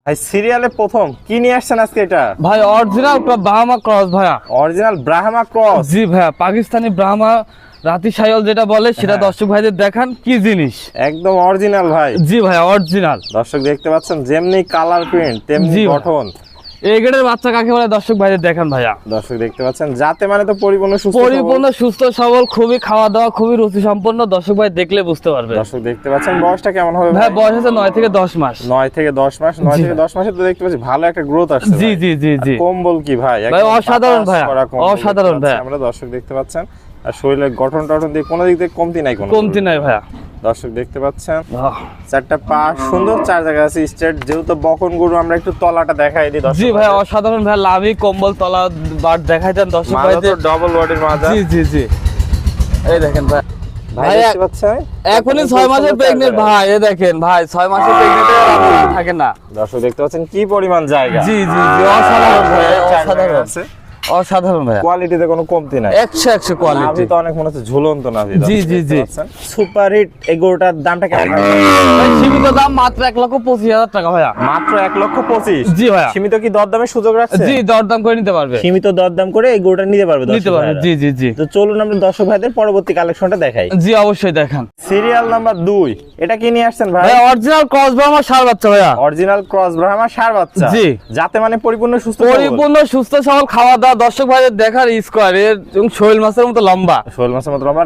ভাই সিরিয়ালে প্রথম কি নিয়ে আসছেন আজকে? এটা ভাই অরিজিনাল ব্রাহ্মা ক্রস ভাইয়া। Original Brahma cross? জি ভাইয়া, পাকিস্তানি ব্রাহ্মা রাতি সাইল যেটা বলে সেটা দর্শক ভাইদের দেখান কি জিনিস। একদম অরিজিনাল ভাই। জি ভাইয়া অরিজিনাল। দর্শক দেখতে পাচ্ছেন যেমনি কালার প্রিন্ট তেমনি গঠন। এই গেটের বাচ্চা কাকে বলে দর্শক ভাইদের দেখান ভাইয়া। দর্শক দেখতে পাচ্ছেন যাতে মানে তো পরিপূর্ণ সুস্থ সবল, খুবই খাওয়া দাওয়া খুবই রুচি সম্পন্ন। দর্শক ভাই দেখলে বুঝতে পারবে। দর্শক দেখতে পাচ্ছেন বয়সটা কেমন হবে ভাই? বয়স আছে 9 থেকে 10 মাস। 9 থেকে 10 মাস। 9 থেকে 10 মাসে তো দেখতে পাচ্ছি ভালো একটা গ্রোথ আসছে। জি জি জি জি। কম্বল কি ভাই? ভাই অসাধারণ ভাইয়া, অসাধারণ ভাইয়া। আমরা দর্শক দেখতে পাচ্ছেন আর শরীরের গঠন টঠন দিয়ে কোনো দিক থেকে কমতি নাই, কোনো কমতি নাই ভাইয়া। দর্শক দেখতে পাচ্ছেন চারটা পা সুন্দর, চার জায়গায় আছে স্ট্রেট। যেহেতু বকন গরু আমরা একটু তলাটা দেখাই দিই দর্শক। জি ভাই অসাধারণ ভাই, লাভি কম্বল তলা বাট দেখাই দেন দর্শক ভাইদের। ডাবল বডির মাজা। জি জি জি। এই দেখেন ভাই, ভাই দেখতে পাচ্ছেন এখনই 6 মাসের প্রেগন্যান্ট ভাই। এই দেখেন ভাই 6 মাসের প্রেগন্যান্ট থাকে না। দর্শক দেখতে পাচ্ছেন কি পরিমাণ জায়গা। জি জি জি, অসাধারণ ভাই, অসাধারণ অসাধারণ অসাধারণ ভাই। কোয়ালিটিতে কোনো কমতি নাই, 100 কোয়ালিটি। নাভি তো অনেক মনে হচ্ছে ঝুলন্ত নাভি। জি জি জি। সুপার হিট এই গরুটার দামটা কেমন? ভাই সীমিত দাম মাত্র 1,25,000 টাকা ভাইয়া। মাত্র 1,25,000? জি ভাইয়া। সীমিত কি দরদামের সুযোগ রাখছে? জি দরদাম করে নিতে পারবে। সীমিত দরদাম করে এই গরুটা নিতে পারবে নিতে পারবে। জি জি জি। তো চলুন আমরা দর্শক ভাইদের পরবর্তী কালেকশনটা দেখাই। জি অবশ্যই দেখান। সিরিয়াল নাম্বার 2, এটা কি নিয়ে আসছেন ভাই? ভাই অরিজিনাল ক্রস ব্রাহ্মা ষাঁড় বাচ্চা ভাইয়া। অরিজিনাল ক্রস ব্রাহ্মা ষাঁড় বাচ্চা। জি। যাতে মানে পরিপূর্ণ সুস্থ সুস্থ সবল, খাওয়া দাওয়া দর্শক ভাইদের দেখার স্কয়ার এর শৈল মাছের মতো লম্বা। শৈল মাছের মতো লম্বা।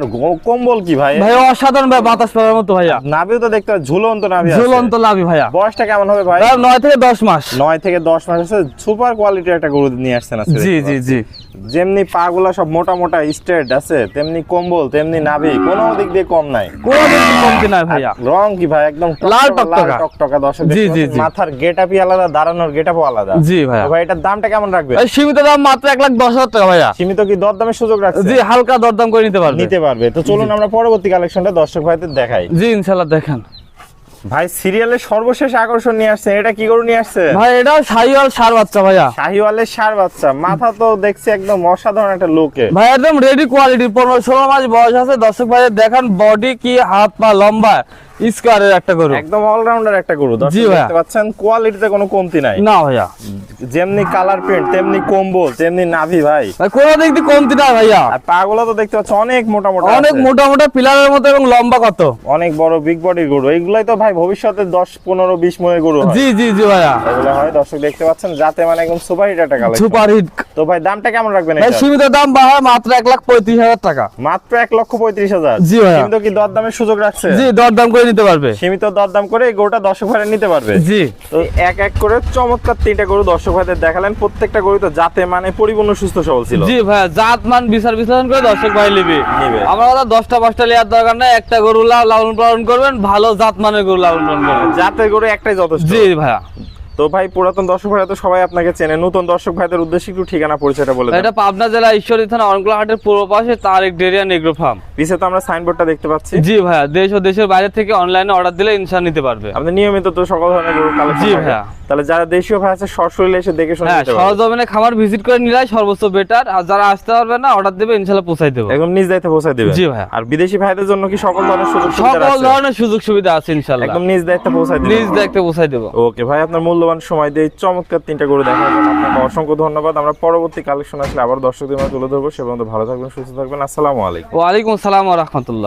কম্বল কি ভাই? ভাই অসাধারণ ভাই, বাতাস পড়ার মতো ভাইয়া। নাভিও তো দেখতে ঝুলন্ত নাভি আছে। ঝুলন্ত নাভি ভাইয়া। বয়সটা কেমন হবে ভাই? 9 থেকে 10 মাস। 9 থেকে 10 মাস আছে। সুপার কোয়ালিটির একটা গরু নিয়ে আসছেন আজকে। জি জি জি। যেমনি পাগুলা সব মোটা মোটা স্ট্রেট আছে, তেমনি কম্বল তেমনি নাভি, কোনো দিক দিয়ে কম নাই, কোনো দিক দিয়ে কমতি নাই ভাইয়া। রং কি ভাই? একদম লাল টকটকা। দর্শক জি জি জি। মাথার গেটআপই আলাদা, দাঁড়ানোর গেটআপও আলাদা। জি ভাইয়া। ভাই এটার দামটা কেমন রাখবে? ভাই সীমিত দাম মাত্র 1,10,000 টাকা ভাইয়া। সীমিত কি দরদামের সুযোগ রাখছে? জি হালকা দরদাম করে নিতে পারবে। তো চলুন আমরা পরবর্তী কালেকশনটা দর্শক ভাইদের দেখাই। জি ইনশাআল্লাহ দেখান। ভাই সিরিয়ালের সর্বশেষ আকর্ষণ নিয়ে আসছে, এটা কি গরু নিয়ে আসছে ভাই? এটা শাহিওয়াল ষাঁড় বাচ্চা ভাইয়া। শাহিওয়ালের ষাঁড় বাচ্চা। মাথা তো দেখছি একদম অসাধারণ একটা লুকে। ভাই একদম রেডি কোয়ালিটি, 15-16 মাস বয়স আছে। দর্শক ভাইদের দেখান বডি কি, হাত পা লম্বা স্কয়ারের একটা গরু, একদম অলরাউন্ডার একটা গরু। দর্শক দেখতে পাচ্ছেন কোয়ালিটিতে কোনো কমতি নাই না ভাইয়া। যেমনি কালার প্রিন্ট তেমনি কম্বল তেমনি নাভি ভাই। ভাই কোনো দিক দিয়ে কমতি না ভাইয়া। আর পাগুলো তো দেখতে পাচ্ছ অনেক মোটা মোটা, অনেক মোটা মোটা পিলারের মতো এবং লম্বা কত, অনেক বড় বিগ বডির গরু। এইগুলাই তো ভাই ভবিষ্যতে 10, 15, 20 মনের গরু হয়। জি জি জি ভাইয়া, এগুলো হয়। দর্শক দেখতে পাচ্ছেন যাতে মানে একদম সুপার হিট একটা কালেকশন। Super hit. তো ভাই দামটা কেমন রাখবেন? ভাই সীমিত দাম ভাই মাত্র 1,35,000 টাকা। মাত্র 1,35,000? জি ভাইয়া। কিন্তু কি দরদামের সুযোগ রাখছে? জি দরদাম করে নিতে পারবে। সীমিত দরদাম করে এই গরুটা দর্শক ভাইরা নিতে পারবে। জি। তো এক এক করে চমৎকার 3টা গরু দর্শক ভাইদের দেখালেন। প্রত্যেকটা গরু তো জাতে মানে পরিপূর্ণ সুস্থ সবল ছিল। জি ভাইয়া, জাত মান বিচার বিশ্লেষণ করে দর্শক ভাই নিবে। আমরা কথা 10টা 5টা লিয়ার দরকার নাই, একটা গরু লালন পালন করবেন, ভালো জাত মানের গরু লালন পালন করবেন। জাতের গরু একটাই যথেষ্ট। জি ভাইয়া। তো ভাই পুরাতন দর্শক ভাইরা তো সবাই আপনাকে চেনে, নতুন দর্শক ভাইদের উদ্দেশ্যে একটু ঠিকানা পরিচয়টা বলে দেন। এটা পাবনা জেলা ঈশ্বরদী থানা অনকলা হাটের পূর্ব পাশে তারেক ডেরিয়া এগ্রো ফার্ম। পিছে তো আমরা সাইনবোর্ডটা দেখতে পাচ্ছি। জি ভাইয়া, দেশ ও দেশের বাইরে থেকে অনলাইনে অর্ডার দিলে ইনশাআল্লাহ নিতে পারবে। আপনি নিয়মিত তো সকল ধরনের গরু কালেকশন। জি ভাইয়া। তাহলে যারা দেশীয় ভাই আছে সরাসরি এসে দেখে শুনে নিতে পারবে। সরজমিনে খামার ভিজিট করে নিলে সর্বোচ্চ বেটার। আর যারা আসতে পারবে না অর্ডার দেবে, ইনশাআল্লাহ পৌঁছাই দেব। একদম নিজ দায়িত্বে পৌঁছাই দিবেন। জি ভাইয়া। আর বিদেশি ভাইদের জন্য কি সকল ধরনের সুযোগ সুবিধা আছে? সকল ধরনের সুযোগ সুবিধা আছে ইনশাআল্লাহ। একদম নিজ দায়িত্বে পৌঁছাই দিবেন। নিজ দায়িত্বে পৌঁছাই দেব। ওকে ভাই, আপনার মূল্যবান সময় দিয়ে চমৎকার 3টা গরু দেখার জন্য আপনাকে অসংখ্য ধন্যবাদ। আমরা পরবর্তী কালেকশন আসলে আবার দর্শকদের মাঝে তুলে ধরবো। সে পর্যন্ত ভালো থাকবেন, সুস্থ থাকবেন। আসসালামু আলাইকুম। ওয়া আলাইকুম আসসালাম ওয়া রাহমাতুল্লাহ।